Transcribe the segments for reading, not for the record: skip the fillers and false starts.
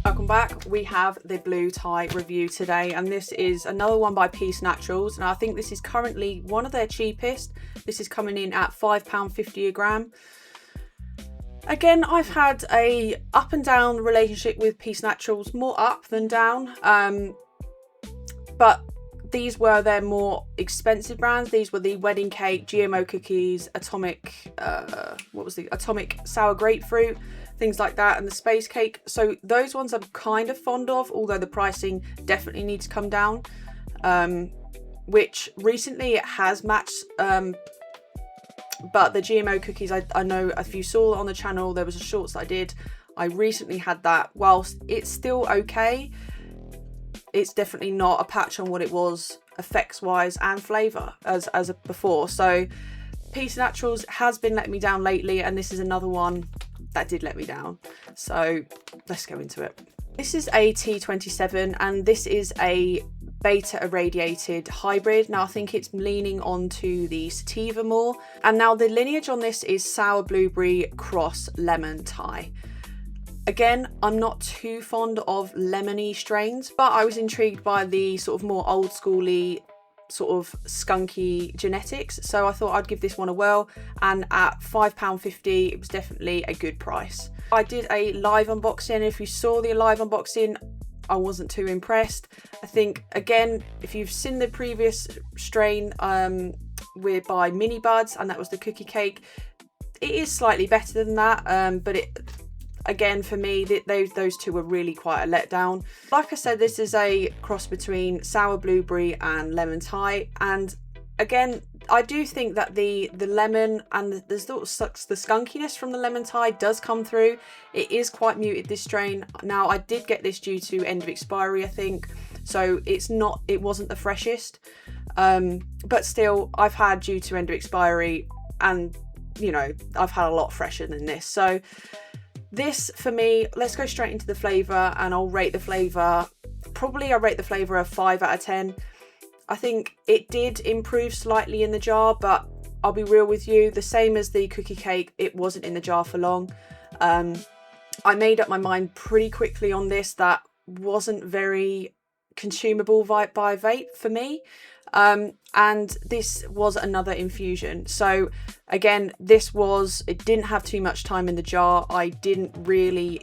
Welcome back. We have the blue tie review today, and this is another one by Peace Naturals, and I think this is currently one of their cheapest. This is coming in at £5.50 a gram. Again, I've had a up and down relationship with Peace Naturals, more up than down, but these were their more expensive brands. These were the wedding cake, GMO cookies, atomic sour grapefruit, things like that, and the space cake. So those ones I'm kind of fond of, although the pricing definitely needs to come down, which recently it has matched, but the GMO cookies, I know if you saw on the channel, there was a shorts that I did, I recently had that. Whilst it's still okay, it's definitely not a patch on what it was effects wise and flavour as before. So Peace Naturals has been letting me down lately, and this is another one that did let me down. So let's go into it. This is a T27, and this is a beta irradiated hybrid. Now I think it's leaning onto the sativa more, and now the lineage on this is sour blueberry cross lemon Thai. Again, I'm not too fond of lemony strains, but I was intrigued by the sort of more old schooly sort of skunky genetics, so I thought I'd give this one a whirl, and at £5.50 it was definitely a good price. I did a live unboxing. If you saw the live unboxing, I wasn't too impressed. I think, again, if you've seen the previous strain we're by Mini Buds, and that was the cookie cake, it is slightly better than that, but again, for me, those two were really quite a letdown. Like I said, this is a cross between sour blueberry and lemon Thai, and again, I do think that the lemon and the skunkiness from the lemon Thai does come through. It is quite muted, this strain. Now, I did get this due to end of expiry, I think, so it wasn't the freshest, but still, I've had due to end of expiry, and you know, I've had a lot fresher than this. So this, for me, let's go straight into the flavour, and I'll rate the flavour. I rate the flavour a 5 out of 10. I think it did improve slightly in the jar, but I'll be real with you, the same as the cookie cake, it wasn't in the jar for long. I made up my mind pretty quickly on this that wasn't very consumable by vape for me. And this was another infusion. So again, it didn't have too much time in the jar. I didn't really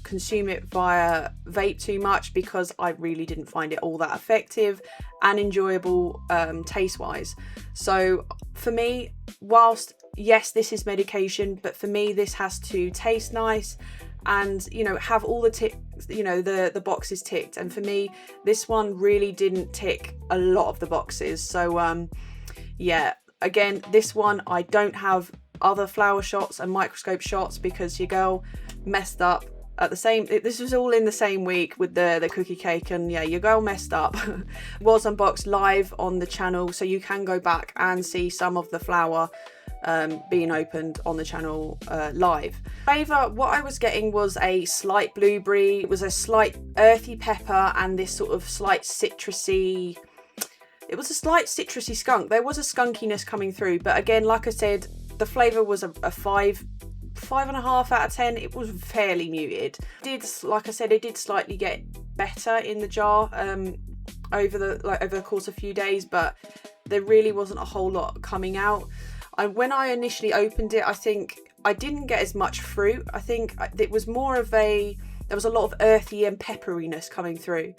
consume it via vape too much, because I really didn't find it all that effective and enjoyable taste wise. So for me, whilst yes, this is medication, but for me, this has to taste nice and, you know, have all the boxes ticked. And for me, this one really didn't tick a lot of the boxes. So yeah, again, this one, I don't have other flower shots and microscope shots because your girl messed up at the same, this was all in the same week with the cookie cake, and yeah, your girl messed up. It was unboxed live on the channel, so you can go back and see some of the flower being opened on the channel live. Flavour, what I was getting was a slight blueberry, it was a slight earthy pepper, and this sort of slight citrusy, it was a slight citrusy skunk. There was a skunkiness coming through, but again, like I said, the flavour was a 5.5 out of 10. It was fairly muted. Like I said, it did slightly get better in the jar over the course of a few days, but there really wasn't a whole lot coming out. When I initially opened it, I think I didn't get as much fruit. I think it was more of there was a lot of earthy and pepperiness coming through.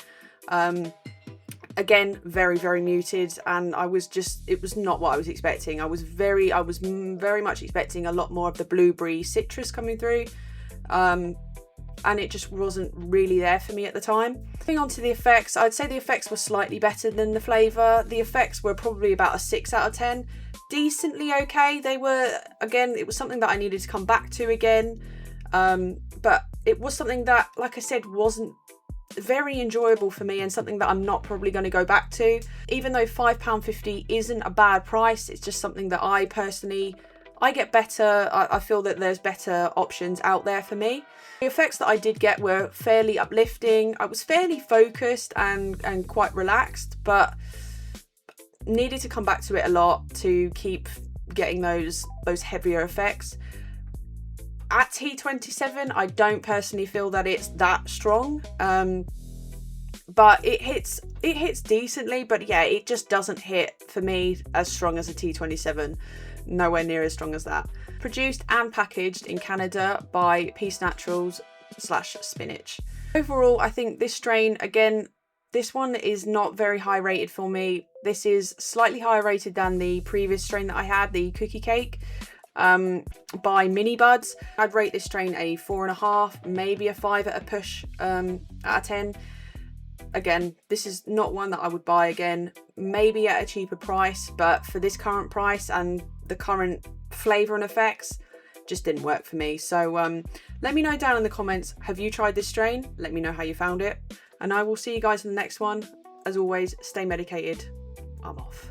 Again, very, very muted, and it was not what I was expecting. I was very much expecting a lot more of the blueberry citrus coming through, and it just wasn't really there for me at the time. Moving on to the effects, I'd say the effects were slightly better than the flavour. The effects were probably about a 6 out of 10. Decently okay. They were, again, it was something that I needed to come back to again, but it was something that, like I said, wasn't very enjoyable for me, and something that I'm not probably going to go back to. Even though £5.50 isn't a bad price, it's just something that I get better. I feel that there's better options out there for me. The effects that I did get were fairly uplifting. I was fairly focused and quite relaxed, but needed to come back to it a lot to keep getting those heavier effects. At T27, I don't personally feel that it's that strong, but it hits decently. But yeah, it just doesn't hit for me as strong as a T27. Nowhere near as strong as that. Produced and packaged in Canada by Peace Naturals / Spinach. Overall, I think this strain, again, this one is not very high rated for me. This is slightly higher rated than the previous strain that I had, the Cookie Cake, by Mini Buds. I'd rate this strain a 4.5, maybe a 5 at a push, out of 10. Again, this is not one that I would buy again, maybe at a cheaper price, but for this current price and the current flavour and effects, just didn't work for me. So let me know down in the comments, have you tried this strain? Let me know how you found it, and I will see you guys in the next one. As always, stay medicated. I'm off.